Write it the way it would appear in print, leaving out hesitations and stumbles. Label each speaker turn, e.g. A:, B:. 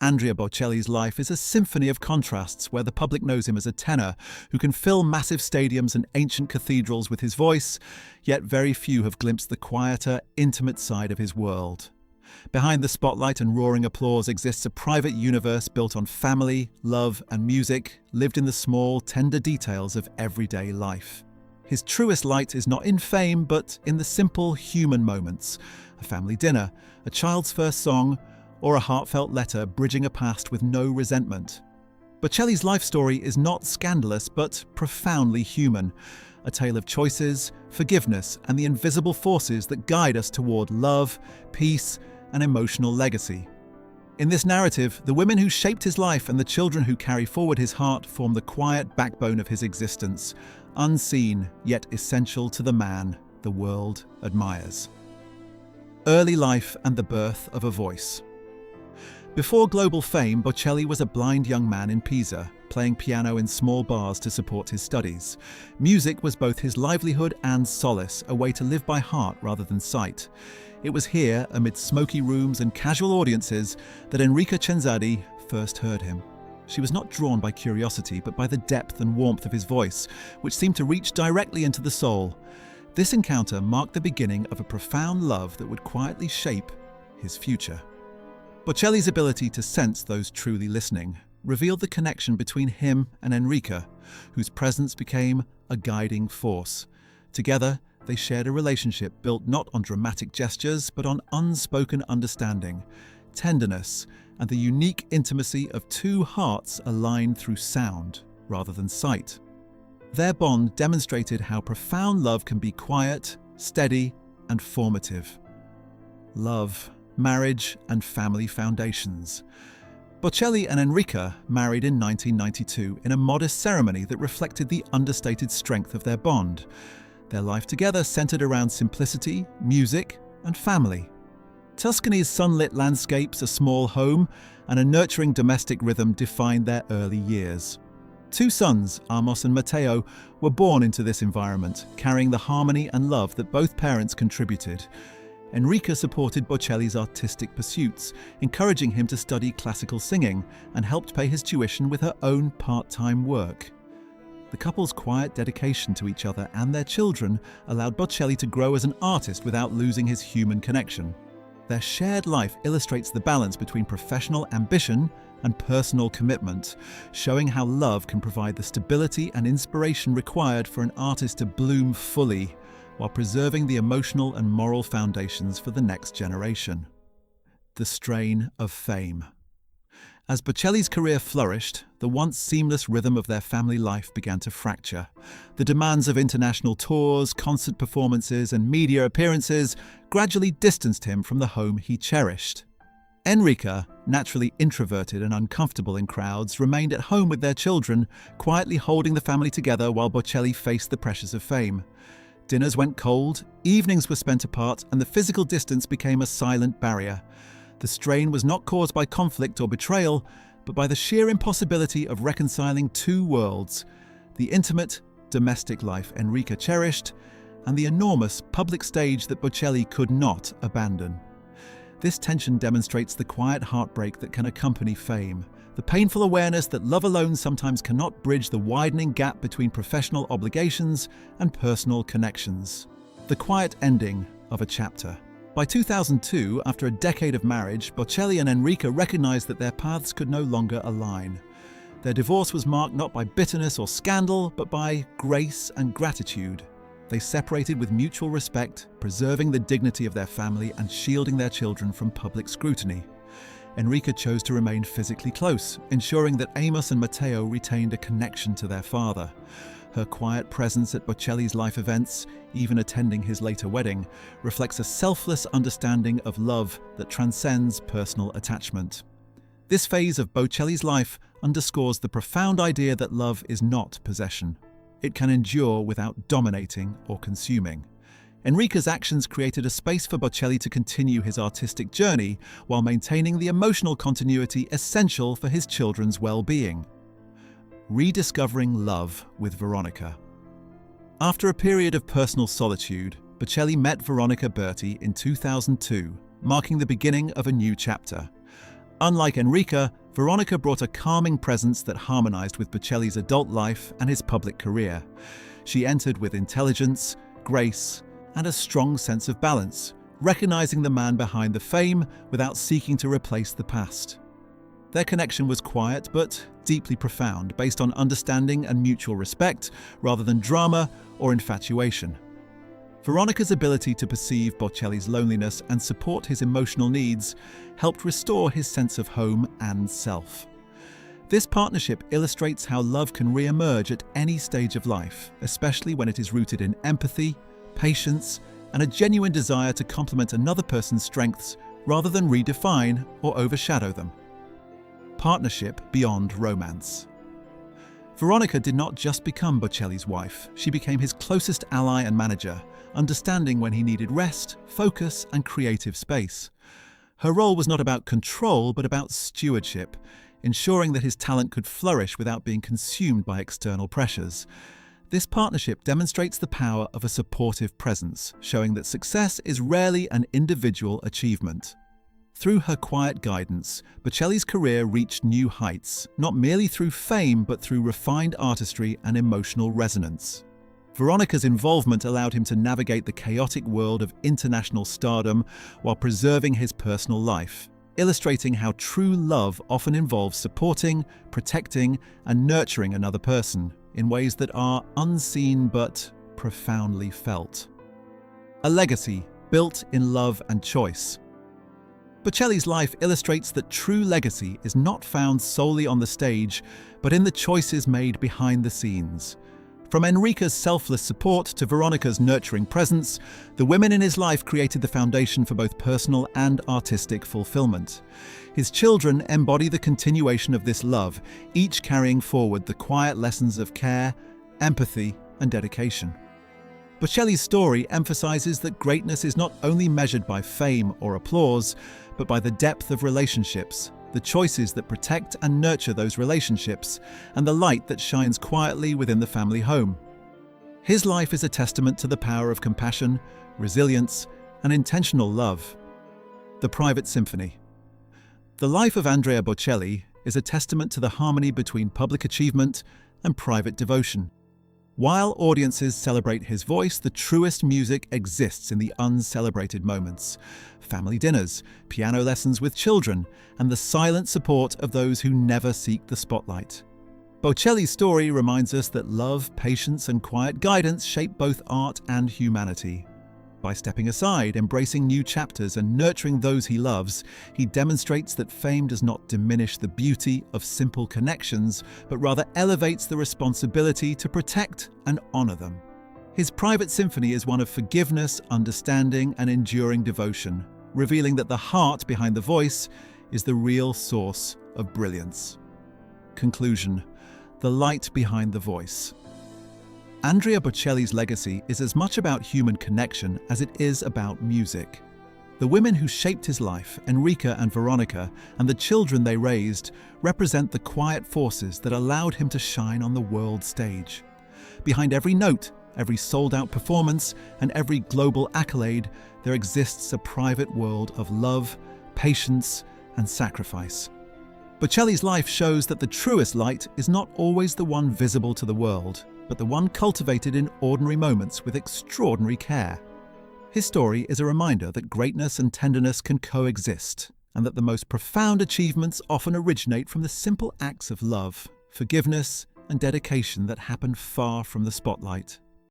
A: Andrea Bocelli's life is a symphony of contrasts where the public knows him as a tenor who can fill massive stadiums and ancient cathedrals with his voice, yet very few have glimpsed the quieter, intimate side of his world. Behind the spotlight and roaring applause exists a private universe built on family, love, and music, lived in the small, tender details of everyday life. His truest light is not in fame, but in the simple human moments: a family dinner, a child's first song, or a heartfelt letter bridging a past with no resentment. Bocelli's life story is not scandalous, but profoundly human, a tale of choices, forgiveness, and the invisible forces that guide us toward love, peace, and emotional legacy. In this narrative, the women who shaped his life and the children who carry forward his heart form the quiet backbone of his existence, unseen yet essential to the man the world admires. Early life and the birth of a voice. Before global fame, Bocelli was a blind young man in Pisa, playing piano in small bars to support his studies. Music was both his livelihood and solace, a way to live by heart rather than sight. It was here, amid smoky rooms and casual audiences, that Enrica Cenzadi first heard him. She was not drawn by curiosity, but by the depth and warmth of his voice, which seemed to reach directly into the soul. This encounter marked the beginning of a profound love that would quietly shape his future. Bocelli's ability to sense those truly listening revealed the connection between him and Enrica, whose presence became a guiding force. Together, they shared a relationship built not on dramatic gestures, but on unspoken understanding, tenderness, and the unique intimacy of two hearts aligned through sound rather than sight. Their bond demonstrated how profound love can be quiet, steady, and formative. Love, marriage, and family foundations. Bocelli and Enrica married in 1992 in a modest ceremony that reflected the understated strength of their bond. Their life together centered around simplicity, music, and family. Tuscany's sunlit landscapes, a small home, and a nurturing domestic rhythm defined their early years. Two sons, Amos and Matteo, were born into this environment, carrying the harmony and love that both parents contributed. Enrica supported Bocelli's artistic pursuits, encouraging him to study classical singing, and helped pay his tuition with her own part-time work. The couple's quiet dedication to each other and their children allowed Bocelli to grow as an artist without losing his human connection. Their shared life illustrates the balance between professional ambition and personal commitment, showing how love can provide the stability and inspiration required for an artist to bloom fully, while preserving the emotional and moral foundations for the next generation. The strain of fame. As Bocelli's career flourished, the once seamless rhythm of their family life began to fracture. The demands of international tours, concert performances, and media appearances gradually distanced him from the home he cherished. Enrica, naturally introverted and uncomfortable in crowds, remained at home with their children, quietly holding the family together while Bocelli faced the pressures of fame. Dinners went cold, evenings were spent apart, and the physical distance became a silent barrier. The strain was not caused by conflict or betrayal, but by the sheer impossibility of reconciling two worlds: the intimate, domestic life Enrica cherished, and the enormous public stage that Bocelli could not abandon. This tension demonstrates the quiet heartbreak that can accompany fame, the painful awareness that love alone sometimes cannot bridge the widening gap between professional obligations and personal connections. The quiet ending of a chapter. By 2002, after a decade of marriage, Bocelli and Enrica recognized that their paths could no longer align. Their divorce was marked not by bitterness or scandal, but by grace and gratitude. They separated with mutual respect, preserving the dignity of their family and shielding their children from public scrutiny. Enrica chose to remain physically close, ensuring that Amos and Matteo retained a connection to their father. Her quiet presence at Bocelli's life events, even attending his later wedding, reflects a selfless understanding of love that transcends personal attachment. This phase of Bocelli's life underscores the profound idea that love is not possession. It can endure without dominating or consuming. Enrica's actions created a space for Bocelli to continue his artistic journey while maintaining the emotional continuity essential for his children's well-being. Rediscovering love with Veronica. After a period of personal solitude, Bocelli met Veronica Berti in 2002, marking the beginning of a new chapter. Unlike Enrica, Veronica brought a calming presence that harmonized with Bocelli's adult life and his public career. She entered with intelligence, grace, and a strong sense of balance, recognizing the man behind the fame without seeking to replace the past. Their connection was quiet but deeply profound, based on understanding and mutual respect rather than drama or infatuation. Veronica's ability to perceive Bocelli's loneliness and support his emotional needs helped restore his sense of home and self. This partnership illustrates how love can re-emerge at any stage of life, especially when it is rooted in empathy, patience, and a genuine desire to complement another person's strengths rather than redefine or overshadow them. Partnership beyond romance. Veronica did not just become Bocelli's wife, she became his closest ally and manager, understanding when he needed rest, focus, and creative space. Her role was not about control, but about stewardship, ensuring that his talent could flourish without being consumed by external pressures. This partnership demonstrates the power of a supportive presence, showing that success is rarely an individual achievement. Through her quiet guidance, Bocelli's career reached new heights, not merely through fame but through refined artistry and emotional resonance. Veronica's involvement allowed him to navigate the chaotic world of international stardom while preserving his personal life, illustrating how true love often involves supporting, protecting, and nurturing another person in ways that are unseen but profoundly felt. A legacy built in love and choice. Bocelli's life illustrates that true legacy is not found solely on the stage, but in the choices made behind the scenes. From Enrica's selfless support to Veronica's nurturing presence, the women in his life created the foundation for both personal and artistic fulfillment. His children embody the continuation of this love, each carrying forward the quiet lessons of care, empathy, and dedication. Bocelli's story emphasizes that greatness is not only measured by fame or applause, but by the depth of relationships, the choices that protect and nurture those relationships, and the light that shines quietly within the family home. His life is a testament to the power of compassion, resilience, and intentional love. The Private Symphony. The life of Andrea Bocelli is a testament to the harmony between public achievement and private devotion. While audiences celebrate his voice, the truest music exists in the uncelebrated moments. Family dinners, piano lessons with children, and the silent support of those who never seek the spotlight. Bocelli's story reminds us that love, patience, and quiet guidance shape both art and humanity. By stepping aside, embracing new chapters, and nurturing those he loves, he demonstrates that fame does not diminish the beauty of simple connections, but rather elevates the responsibility to protect and honor them. His Private Symphony is one of forgiveness, understanding, and enduring devotion, revealing that the heart behind the voice is the real source of brilliance. Conclusion: the light behind the voice. Andrea Bocelli's legacy is as much about human connection as it is about music. The women who shaped his life, Enrica and Veronica, and the children they raised, represent the quiet forces that allowed him to shine on the world stage. Behind every note, every sold-out performance, and every global accolade, there exists a private world of love, patience, and sacrifice. Bocelli's life shows that the truest light is not always the one visible to the world, but the one cultivated in ordinary moments with extraordinary care. His story is a reminder that greatness and tenderness can coexist, and that the most profound achievements often originate from the simple acts of love, forgiveness, and dedication that happen far from the spotlight.